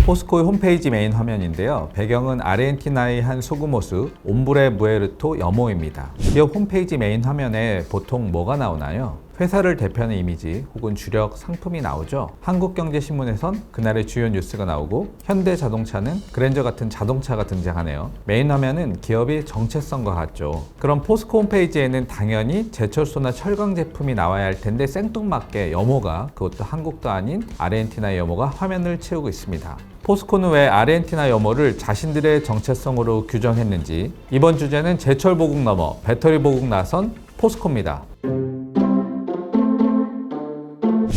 포스코의 홈페이지 메인 화면인데요. 배경은 아르헨티나의 한 소규모수 옴브레 무에르토 여모입니다. 기업 홈페이지 메인 화면에 보통 뭐가 나오나요? 회사를 대표하는 이미지 혹은 주력 상품이 나오죠. 한국경제신문에선 그날의 주요 뉴스가 나오고 현대자동차는 그랜저 같은 자동차가 등장하네요. 메인 화면은 기업의 정체성과 같죠. 그럼 포스코 홈페이지에는 당연히 제철소나 철강 제품이 나와야 할 텐데 생뚱맞게 여모가, 그것도 한국도 아닌 아르헨티나 여모가 화면을 채우고 있습니다. 포스코는 왜 아르헨티나 여모를 자신들의 정체성으로 규정했는지, 이번 주제는 제철 보국 넘어 배터리 보국 나선 포스코입니다.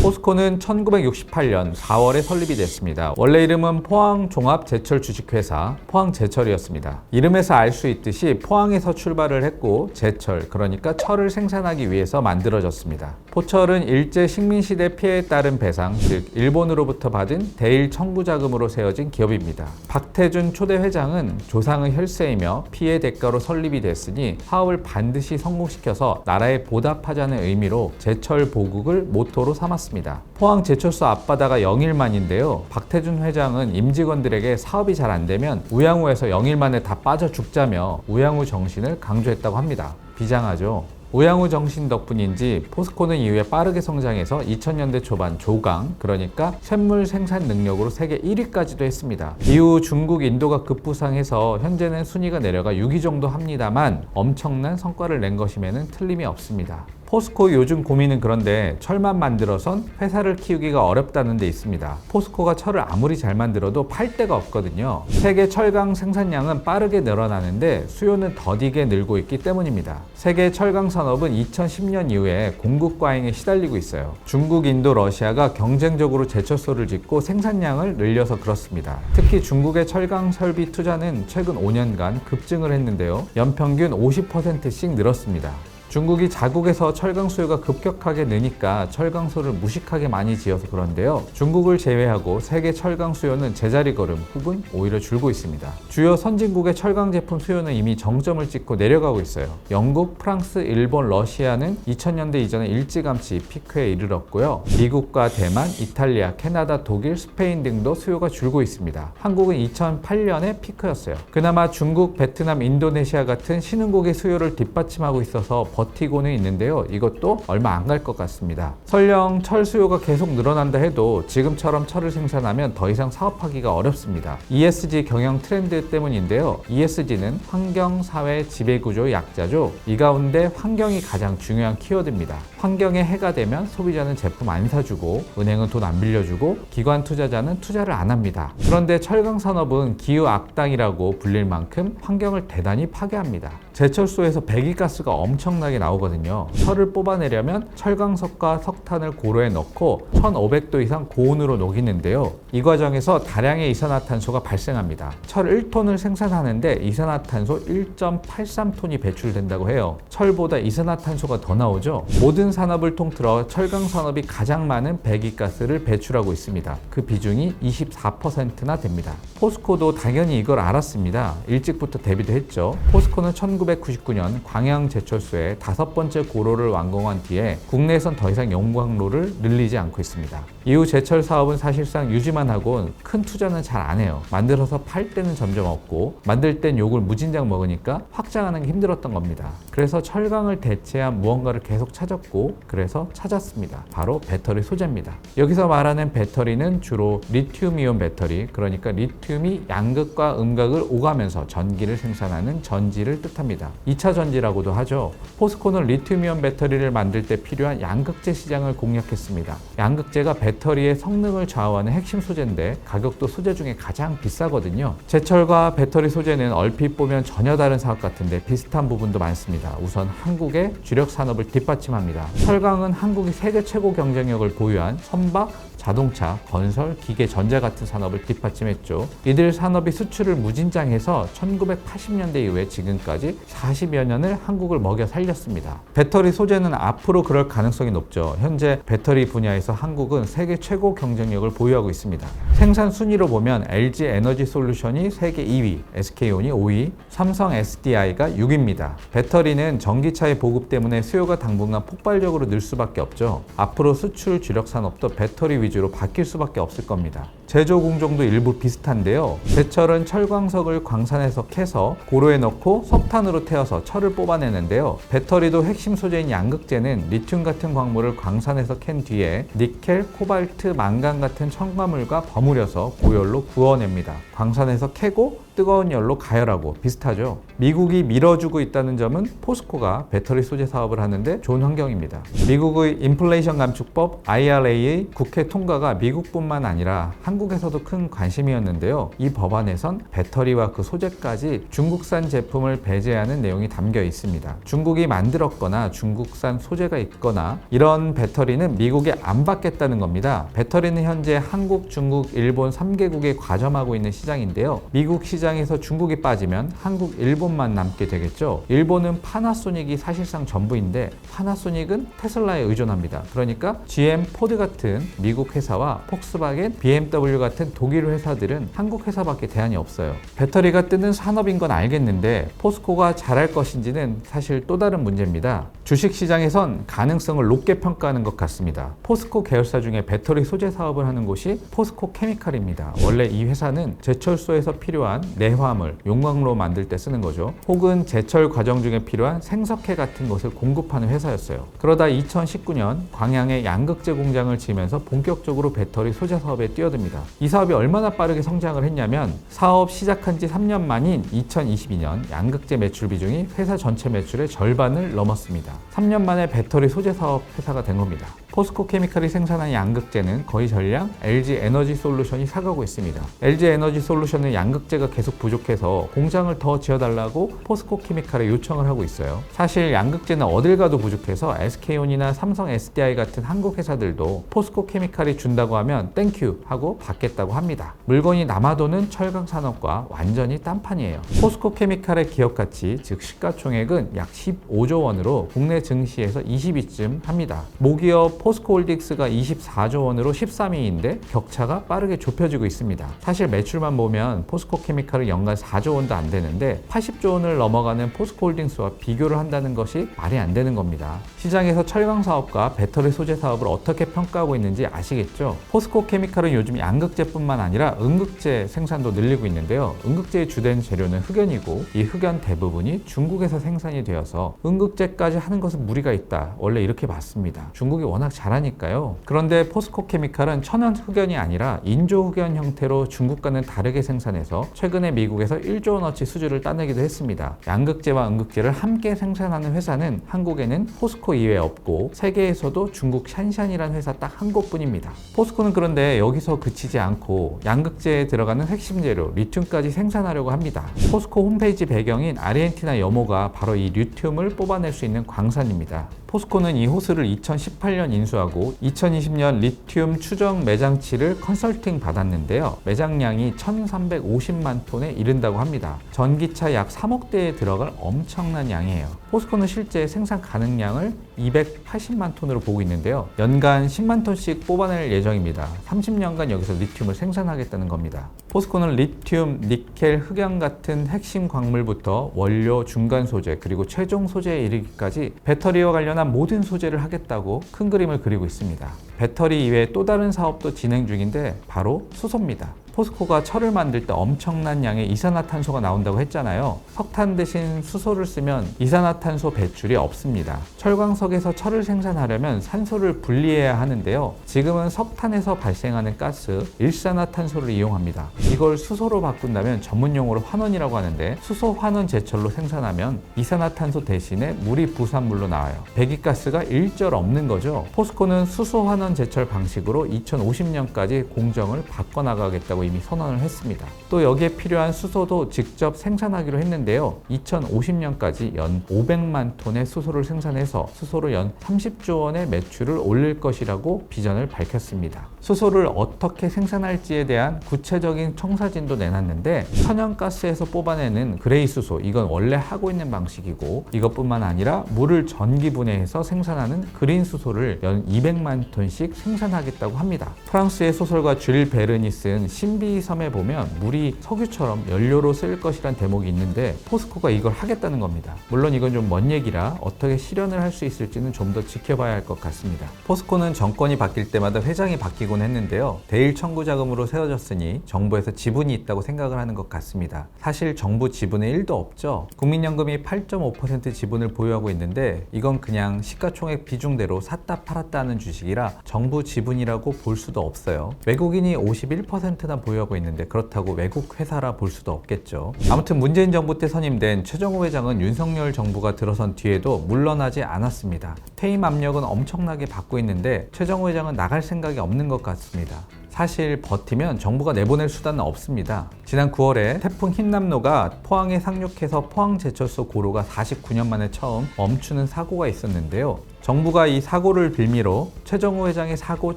포스코는 1968년 4월에 설립이 됐습니다. 원래 이름은 포항종합제철주식회사 포항제철이었습니다. 이름에서 알 수 있듯이 포항에서 출발을 했고 제철, 그러니까 철을 생산하기 위해서 만들어졌습니다. 포철은 일제 식민시대 피해에 따른 배상, 즉 일본으로부터 받은 대일 청구 자금으로 세워진 기업입니다. 박태준 초대 회장은 조상의 혈세이며 피해 대가로 설립이 됐으니 사업을 반드시 성공시켜서 나라에 보답하자는 의미로 제철 보국을 모토로 삼았습니다. 포항 제철소 앞바다가 영일만인데요. 박태준 회장은 임직원들에게 사업이 잘 안 되면 우양우에서 영일만에 다 빠져 죽자며 우양우 정신을 강조했다고 합니다. 비장하죠. 우양우 정신 덕분인지 포스코는 이후에 빠르게 성장해서 2000년대 초반 조강, 그러니까 쇳물 생산 능력으로 세계 1위까지도 했습니다. 이후 중국, 인도가 급부상해서 현재는 순위가 내려가 6위 정도 합니다만 엄청난 성과를 낸 것임에는 틀림이 없습니다. 포스코 요즘 고민은 그런데 철만 만들어선 회사를 키우기가 어렵다는 데 있습니다. 포스코가 철을 아무리 잘 만들어도 팔 데가 없거든요. 세계 철강 생산량은 빠르게 늘어나는데 수요는 더디게 늘고 있기 때문입니다. 세계 철강 산업은 2010년 이후에 공급 과잉에 시달리고 있어요. 중국, 인도, 러시아가 경쟁적으로 제철소를 짓고 생산량을 늘려서 그렇습니다. 특히 중국의 철강 설비 투자는 최근 5년간 급증을 했는데요. 연평균 50%씩 늘었습니다. 중국이 자국에서 철강 수요가 급격하게 느니까 철강소를 무식하게 많이 지어서 그런데요. 중국을 제외하고 세계 철강 수요는 제자리 걸음 혹은 오히려 줄고 있습니다. 주요 선진국의 철강 제품 수요는 이미 정점을 찍고 내려가고 있어요. 영국, 프랑스, 일본, 러시아는 2000년대 이전에 일찌감치 피크에 이르렀고요. 미국과 대만, 이탈리아, 캐나다, 독일, 스페인 등도 수요가 줄고 있습니다. 한국은 2008년에 피크였어요. 그나마 중국, 베트남, 인도네시아 같은 신흥국의 수요를 뒷받침하고 있어서 버티고는 있는데요. 이것도 얼마 안 갈 것 같습니다. 설령 철 수요가 계속 늘어난다 해도 지금처럼 철을 생산하면 더 이상 사업하기가 어렵습니다. ESG 경영 트렌드 때문인데요. ESG는 환경, 사회, 지배구조의 약자죠. 이 가운데 환경이 가장 중요한 키워드입니다. 환경에 해가 되면 소비자는 제품 안 사주고 은행은 돈 안 빌려주고 기관 투자자는 투자를 안 합니다. 그런데 철강 산업은 기후 악당이라고 불릴 만큼 환경을 대단히 파괴합니다. 제철소에서 배기가스가 엄청나게 나오거든요. 철을 뽑아내려면 철강석과 석탄을 고로에 넣고 1500도 이상 고온으로 녹이는데요. 이 과정에서 다량의 이산화탄소가 발생합니다. 철 1톤을 생산하는데 이산화탄소 1.83톤이 배출된다고 해요. 철보다 이산화탄소가 더 나오죠. 모든 산업을 통틀어 철강 산업이 가장 많은 배기가스를 배출하고 있습니다. 그 비중이 24%나 됩니다. 포스코도 당연히 이걸 알았습니다. 일찍부터 대비도 했죠. 포스코는 1999년 광양제철소에 5번째 고로를 완공한 뒤에 국내에선 더 이상 용광로를 늘리지 않고 있습니다. 이후 제철 사업은 사실상 유지만 하고 큰 투자는 잘 안 해요. 만들어서 팔 때는 점점 없고 만들 땐 욕을 무진장 먹으니까 확장하는 게 힘들었던 겁니다. 그래서 철강을 대체한 무언가를 계속 찾았고 그래서 찾았습니다. 바로 배터리 소재입니다. 여기서 말하는 배터리는 주로 리튬이온 배터리, 그러니까 리튬이 양극과 음극을 오가면서 전기를 생산하는 전지를 뜻합니다. 2차 전지라고도 하죠. 포스코는 리튬이온 배터리를 만들 때 필요한 양극재 시장을 공략했습니다. 양극재가 배터리의 성능을 좌우하는 핵심 소재인데 가격도 소재 중에 가장 비싸거든요. 제철과 배터리 소재는 얼핏 보면 전혀 다른 사업 같은데 비슷한 부분도 많습니다. 우선 한국의 주력 산업을 뒷받침합니다. 철강은 한국이 세계 최고 경쟁력을 보유한 선박, 자동차, 건설, 기계, 전자 같은 산업을 뒷받침했죠. 이들 산업이 수출을 무진장해서 1980년대 이후에 지금까지 40여 년을 한국을 먹여 살렸습니다. 배터리 소재는 앞으로 그럴 가능성이 높죠. 현재 배터리 분야에서 한국은 세계 최고 경쟁력을 보유하고 있습니다. 생산 순위로 보면 LG 에너지 솔루션이 세계 2위, SK온이 5위, 삼성 SDI가 6위입니다. 배터리는 전기차의 보급 때문에 수요가 당분간 폭발적으로 늘 수밖에 없죠. 앞으로 수출 주력 산업도 배터리 위주로 위주로 바뀔 수밖에 없을 겁니다. 제조 공정도 일부 비슷한데요. 제철은 철광석을 광산에서 캐서 고로에 넣고 석탄으로 태워서 철을 뽑아내는데요. 배터리도 핵심 소재인 양극재는 리튬 같은 광물을 광산에서 캔 뒤에 니켈, 코발트, 망간 같은 첨가물과 버무려서 고열로 구워냅니다. 광산에서 캐고 뜨거운 열로 가열하고 비슷하죠. 미국이 밀어주고 있다는 점은 포스코가 배터리 소재 사업을 하는데 좋은 환경입니다. 미국의 인플레이션 감축법 IRA의 국회 통과가 미국뿐만 아니라 한국에서도 큰 관심이었는데요. 이 법안에선 배터리와 그 소재까지 중국산 제품을 배제하는 내용이 담겨 있습니다. 중국이 만들었거나 중국산 소재가 있거나 이런 배터리는 미국에 안 받겠다는 겁니다. 배터리는 현재 한국, 중국, 일본 3개국에 과점하고 있는 시장인데요. 미국 시장에서 중국이 빠지면 한국, 일본만 남게 되겠죠. 일본은 파나소닉이 사실상 전부인데 파나소닉은 테슬라에 의존합니다. 그러니까 GM, 포드 같은 미국 회사와 폭스바겐, BMW 같은 독일 회사들은 한국 회사밖에 대안이 없어요. 배터리가 뜨는 산업인 건 알겠는데 포스코가 잘할 것인지는 사실 또 다른 문제입니다. 주식시장에선 가능성을 높게 평가하는 것 같습니다. 포스코 계열사 중에 배터리 소재 사업을 하는 곳이 포스코 케미칼입니다. 원래 이 회사는 제철소에서 필요한 내화물, 용광로 만들 때 쓰는 거죠. 혹은 제철 과정 중에 필요한 생석회 같은 것을 공급하는 회사였어요. 그러다 2019년 광양에 양극재 공장을 지으면서 본격적으로 배터리 소재 사업에 뛰어듭니다. 이 사업이 얼마나 빠르게 성장을 했냐면 사업 시작한 지 3년 만인 2022년 양극재 매출 비중이 회사 전체 매출의 절반을 넘었습니다. 3년 만에 배터리 소재 사업 회사가 된 겁니다. 포스코 케미칼이 생산한 양극재는 거의 전량 LG 에너지 솔루션이 사가고 있습니다. LG 에너지 솔루션은 양극재가 계속 부족해서 공장을 더 지어달라고 포스코 케미칼에 요청을 하고 있어요. 사실 양극재는 어딜 가도 부족해서 SK온이나 삼성 SDI 같은 한국 회사들도 포스코 케미칼이 준다고 하면 땡큐 하고 받겠다고 합니다. 물건이 남아도는 철강 산업과 완전히 딴판이에요. 포스코 케미칼의 기업 가치, 즉 시가총액은 약 15조 원으로 국내 증시에서 20위쯤 합니다. 모기업 포스코홀딩스가 24조 원으로 13위인데 격차가 빠르게 좁혀지고 있습니다. 사실 매출만 보면 포스코 케미칼은 연간 4조 원도 안 되는데 80조 원을 넘어가는 포스코홀딩스와 비교를 한다는 것이 말이 안 되는 겁니다. 시장에서 철강 사업과 배터리 소재 사업을 어떻게 평가하고 있는지 아시겠죠? 포스코 케미칼은 요즘 양극재뿐만 아니라 음극재 생산도 늘리고 있는데요. 음극재의 주된 재료는 흑연이고 이 흑연 대부분이 중국에서 생산이 되어서 음극재까지 하는 것은 무리가 있다. 원래 이렇게 봤습니다. 중국이 워낙 잘하니까요. 그런데 포스코 케미칼은 천연 흑연이 아니라 인조 흑연 형태로 중국과는 다르게 생산해서 최근에 미국에서 1조 원어치 수주를 따내기도 했습니다. 양극재와 음극재를 함께 생산하는 회사는 한국에는 포스코 이외에 없고 세계에서도 중국 샨샨이라는 회사 딱 한 곳뿐입니다. 포스코는 그런데 여기서 그치지 않고 양극재에 들어가는 핵심 재료 리튬까지 생산하려고 합니다. 포스코 홈페이지 배경인 아르헨티나 여모가 바로 이 리튬을 뽑아낼 수 있는 광산입니다. 포스코는 이 호수를 2018년 인수하고 2020년 리튬 추정 매장치를 컨설팅 받았는데요. 매장량이 1350만 톤에 이른다고 합니다. 전기차 약 3억 대에 들어갈 엄청난 양이에요. 포스코는 실제 생산 가능량을 280만 톤으로 보고 있는데요. 연간 10만 톤씩 뽑아낼 예정입니다. 30년간 여기서 리튬을 생산하겠다는 겁니다. 포스코는 리튬, 니켈, 흑연 같은 핵심 광물부터 원료, 중간 소재, 그리고 최종 소재에 이르기까지 배터리와 관련한 모든 소재를 하겠다고 큰 그림을 그리고 있습니다. 배터리 이외에 또 다른 사업도 진행 중인데 바로 수소입니다. 포스코가 철을 만들 때 엄청난 양의 이산화탄소가 나온다고 했잖아요. 석탄 대신 수소를 쓰면 이산화탄소 배출이 없습니다. 철광석에서 철을 생산하려면 산소를 분리해야 하는데요. 지금은 석탄에서 발생하는 가스, 일산화탄소를 이용합니다. 이걸 수소로 바꾼다면 전문용어로 환원이라고 하는데 수소 환원 제철로 생산하면 이산화탄소 대신에 물이 부산물로 나와요. 배기가스가 일절 없는 거죠. 포스코는 수소 환원 제철 방식으로 2050년까지 공정을 바꿔나가겠다고 이미 선언을 했습니다. 또 여기에 필요한 수소도 직접 생산하기로 했는데요. 2050년까지 연 500만 톤의 수소를 생산해서 수소로 연 30조 원의 매출을 올릴 것이라고 비전을 밝혔습니다. 수소를 어떻게 생산할지에 대한 구체적인 청사진도 내놨는데 천연가스에서 뽑아내는 그레이 수소, 이건 원래 하고 있는 방식이고 이것뿐만 아니라 물을 전기 분해해서 생산하는 그린 수소를 연 200만 톤씩 생산하겠다고 합니다. 프랑스의 소설가 줄 베른이 쓴 신비의 섬에 보면 물이 석유처럼 연료로 쓰일 것이란 대목이 있는데 포스코가 이걸 하겠다는 겁니다. 물론 이건 좀 먼 얘기라 어떻게 실현을 할 수 있을지는 좀 더 지켜봐야 할 것 같습니다. 포스코는 정권이 바뀔 때마다 회장이 바뀌곤 했는데요. 대일 청구 자금으로 세워졌으니 정부에서 지분이 있다고 생각을 하는 것 같습니다. 사실 정부 지분은 1도 없죠. 국민연금이 8.5% 지분을 보유하고 있는데 이건 그냥 시가총액 비중대로 샀다 팔았다 하는 주식이라 정부 지분이라고 볼 수도 없어요. 외국인이 51%나 보유하고 있는데 그렇다고 외국 회사라 볼 수도 없겠죠. 아무튼 문재인 정부 때 선임된 최정호 회장은 윤석열 정부가 들어선 뒤에도 물러나지 않았습니다. 퇴임 압력은 엄청나게 받고 있는데 최정호 회장은 나갈 생각이 없는 것 같습니다. 사실 버티면 정부가 내보낼 수단은 없습니다. 지난 9월에 태풍 흰남노가 포항에 상륙해서 포항제철소 고로가 49년 만에 처음 멈추는 사고가 있었는데요. 정부가 이 사고를 빌미로 최정호 회장의 사고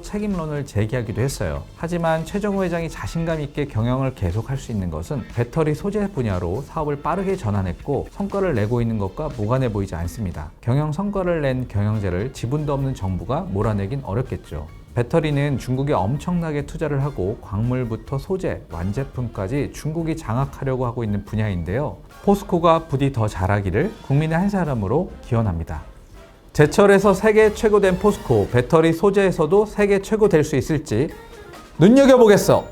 책임론을 제기하기도 했어요. 하지만 최정호 회장이 자신감 있게 경영을 계속할 수 있는 것은 배터리 소재 분야로 사업을 빠르게 전환했고 성과를 내고 있는 것과 무관해 보이지 않습니다. 경영 성과를 낸 경영자를 지분도 없는 정부가 몰아내긴 어렵겠죠. 배터리는 중국이 엄청나게 투자를 하고 광물부터 소재, 완제품까지 중국이 장악하려고 하고 있는 분야인데요. 포스코가 부디 더 잘하기를 국민의 한 사람으로 기원합니다. 제철에서 세계 최고 된 포스코, 배터리 소재에서도 세계 최고 될 수 있을지 눈여겨보겠어!